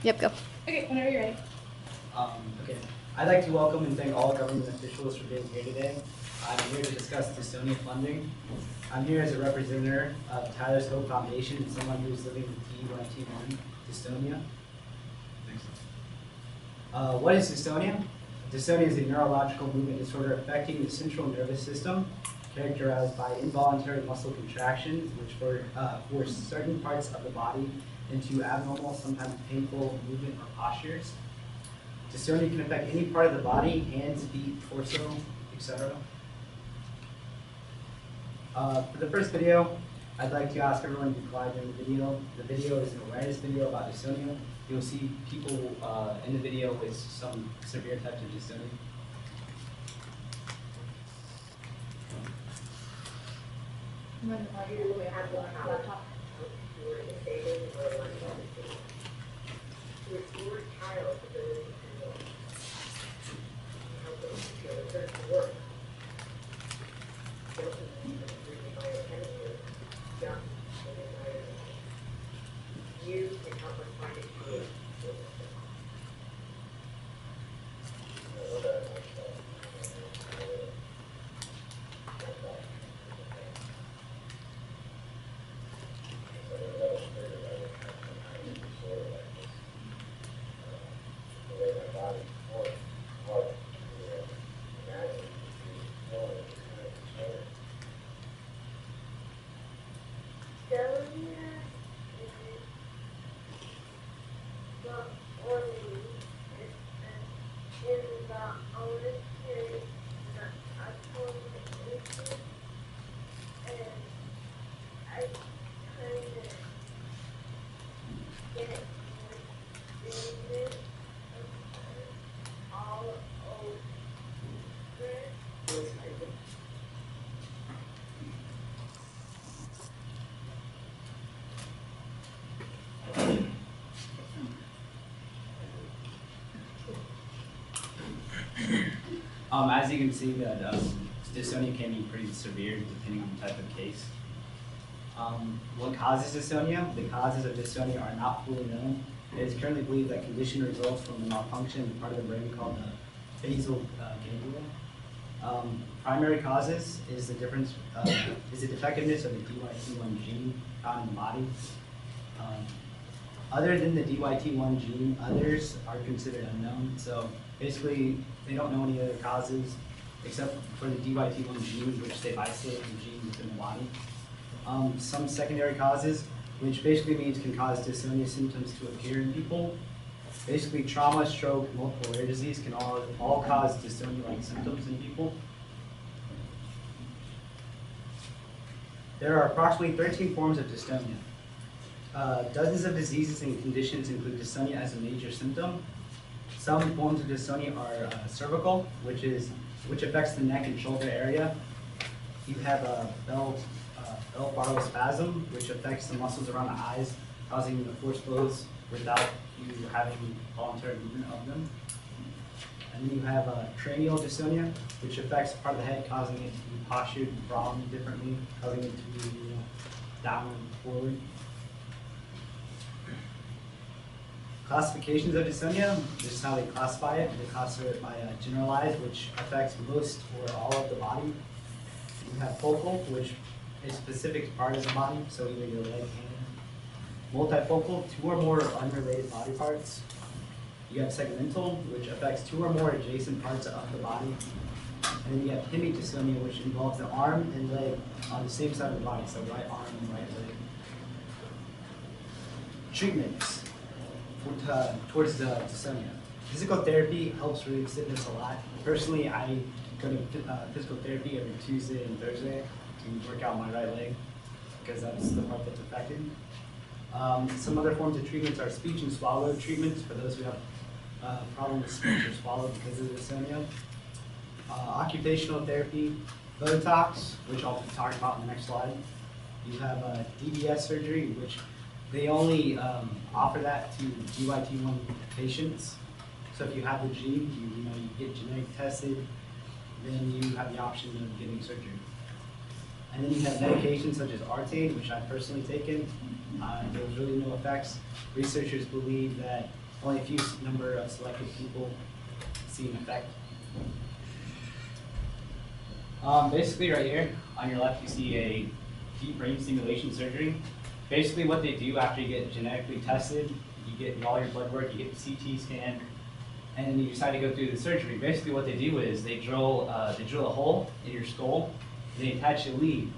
Yep, go. Okay, whenever you're ready. Okay. I'd like to welcome and thank all government officials for being here today. I'm here to discuss Dystonia funding. I'm here as a representative of Tyler's Hope Foundation and someone who's living with DYT1 dystonia. What is dystonia? Dystonia is a neurological movement disorder affecting the central nervous system, characterized by involuntary muscle contractions, which force certain parts of the body into abnormal, sometimes painful movement or postures. Dystonia can affect any part of the body, hands, feet, torso, etc. For the first video, I'd like to ask everyone to be quiet during the video. The video is an awareness video about dystonia. You'll see people in the video with some severe types of dystonia. As you can see, that dystonia can be pretty severe depending on the type of case. What causes dystonia? The causes of dystonia are not fully known. It is currently believed that condition results from a malfunction in part of the brain called the basal ganglia. Primary causes is the defectiveness of the DYT1 gene found in the body. Other than the DYT1 gene, others are considered unknown. So basically, they don't know any other causes except for the DYT1 gene, which they've isolated the gene within the body. Some secondary causes, which basically means can cause dystonia symptoms to appear in people. Basically, trauma, stroke, multiple rare disease can all cause dystonia-like symptoms in people. There are approximately 13 forms of dystonia. Dozens of diseases and conditions include dystonia as a major symptom. Some forms of dystonia are cervical, which affects the neck and shoulder area. You have a bell spasm, which affects the muscles around the eyes, causing you to force close without you having voluntary movement of them. And then you have cranial dystonia, which affects part of the head, causing it to be postured from differently, causing it to be downward and forward. Classifications of dystonia, this is how they classify it. They classify it by generalized, which affects most or all of the body. You have focal, which is specific to part of the body, so either your leg, hand. Multifocal, two or more unrelated body parts. You have segmental, which affects two or more adjacent parts of the body. And then you have hemidystonia, which involves the arm and leg on the same side of the body, so right arm and right leg. Treatments towards the dystonia. Physical therapy helps relieve symptoms a lot. Personally, I go to physical therapy every Tuesday and Thursday to work out my right leg because that's the part that's affected. Some other forms of treatments are speech and swallow treatments for those who have problems with speech or swallow because of dystonia. Occupational therapy, Botox, which I'll talk about in the next slide. You have DBS surgery, which they only offer that to DYT1 patients. So if you have the gene, you get genetic tested, then you have the option of getting surgery. And then you have medications such as Artane, which I've personally taken. There's really no effects. Researchers believe that Only a few number of selected people see an effect. Basically right here, on your left, you see a deep brain stimulation surgery. Basically what they do after you get genetically tested, you get all your blood work, you get the CT scan, and then you decide to go through the surgery. Basically what they do is they drill a hole in your skull, they attach a lead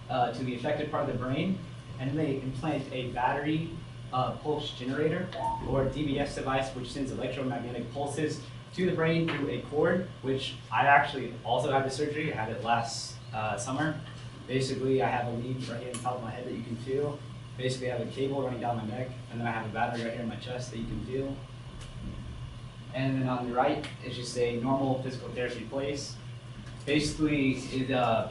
to the affected part of the brain, and then they implant a battery pulse generator, or DBS device, which sends electromagnetic pulses to the brain through a cord, which I actually also had the surgery. I had it last summer. Basically, I have a lead right here on top of my head that you can feel. Basically, I have a cable running down my neck, and then I have a battery right here in my chest that you can feel. And then on the right is just a normal physical therapy place. Basically,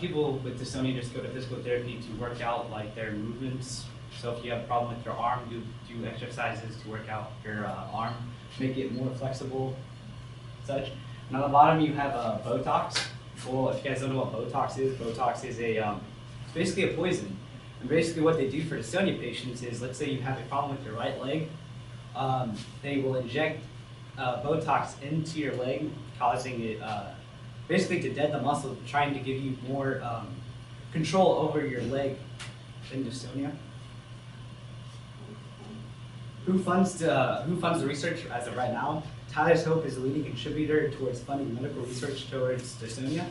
people with dystonia just go to physical therapy to work out like their movements. So if you have a problem with your arm, you do exercises to work out your arm, make it more flexible, such. And on the bottom you have Botox. Well, if you guys don't know what Botox is it's basically a poison. And basically what they do for dystonia patients is, let's say you have a problem with your right leg, they will inject Botox into your leg, causing it basically to dead the muscle, trying to give you more control over your leg in dystonia. Who funds the research as of right now? Tyler's Hope is a leading contributor towards funding medical research towards dystonia.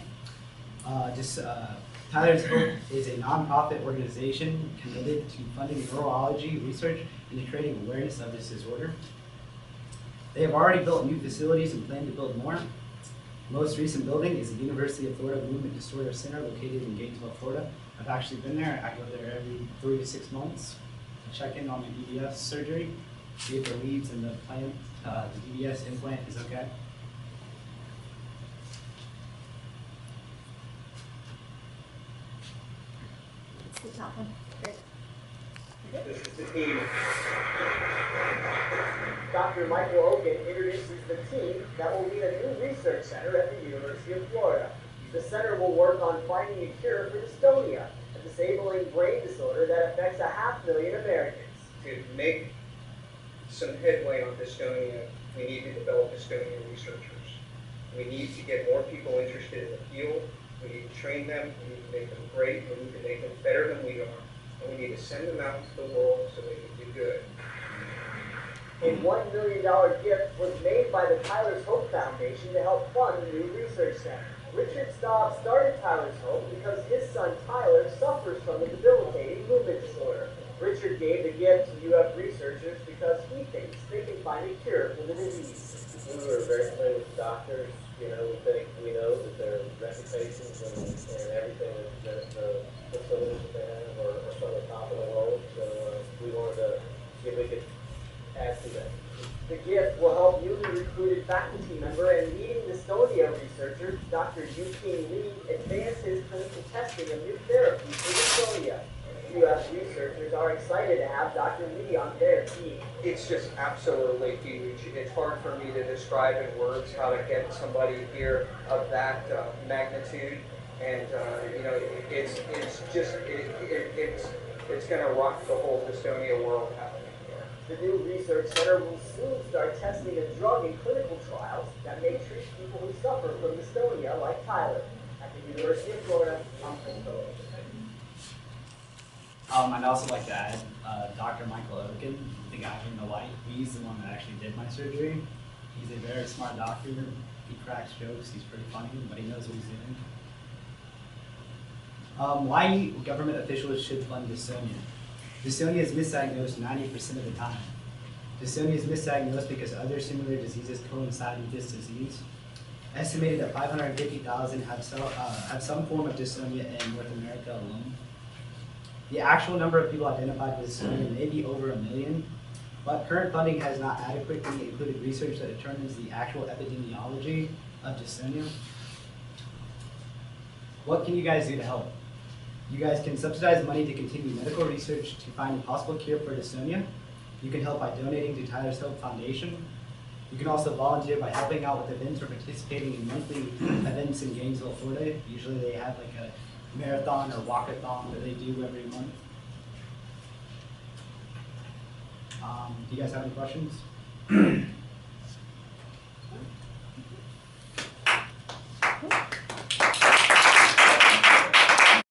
Tyler's Hope is a nonprofit organization committed to funding neurology research and to creating awareness of this disorder. They have already built new facilities and plan to build more. Most recent building is the University of Florida Movement Disorder Center located in Gainesville, Florida. I've actually been there. I go there every 3 to 6 months to check in on my DBS surgery, see if the leads and the DBS implant is okay. It's the top one. Great. This is the team. Dr. Michael Oken introduces the team that will lead a new research center at the University of Florida. The center will work on finding a cure for dystonia, a disabling brain disorder that affects 500,000 Americans. To make some headway on dystonia, we need to develop dystonia researchers. We need to get more people interested in the field. We need to train them. We need to make them great. We need to make them better than we are. And we need to send them out into the world so they can do good. A $1 million gift was made by the Tyler's Hope Foundation to help fund the new research center. Richard Staub started Tyler's Hope because his son Tyler suffers from a debilitating movement disorder. Richard gave the gift to UF researchers because he thinks they can find a cure for the disease. We were very familiar with doctors. You know, we know that their reputations and everything that the facilities that they have are some of the top in the world. So we wanted to see if we could add to that. The gift will help newly recruited faculty member and leading dystonia researcher, Dr. Eugene Lee, advance his clinical testing of new therapies for dystonia. UF researchers are excited to have Dr. Lee on their team. It's just absolutely huge. It's hard for me to describe in words how to get somebody here of that magnitude, and you know, it's going to rock the whole dystonia world happening here. The new research center will soon start testing a drug in clinical trials that may treat people who suffer from dystonia like Tyler. At the University of Florida, I'm Chris Phillips. I'd also like to add Dr. Michael Oken, the guy in the white. He's the one that actually did my surgery. He's a very smart doctor. He cracks jokes. He's pretty funny, but he knows what he's doing. Why government officials should fund dystonia? Dystonia is misdiagnosed 90% of the time. Dystonia is misdiagnosed because other similar diseases coincide with this disease. Estimated that 550,000 have some form of dystonia in North America alone. The actual number of people identified with dystonia may be over 1 million, but current funding has not adequately included research that determines the actual epidemiology of dystonia. What can you guys do to help? You guys can subsidize money to continue medical research to find a possible cure for dystonia. You can help by donating to Tyler's Hope Foundation. You can also volunteer by helping out with events or participating in monthly events in Gainesville, Florida. Usually they have like a marathon or walkathon that they do every month. Do you guys have any questions? Bye.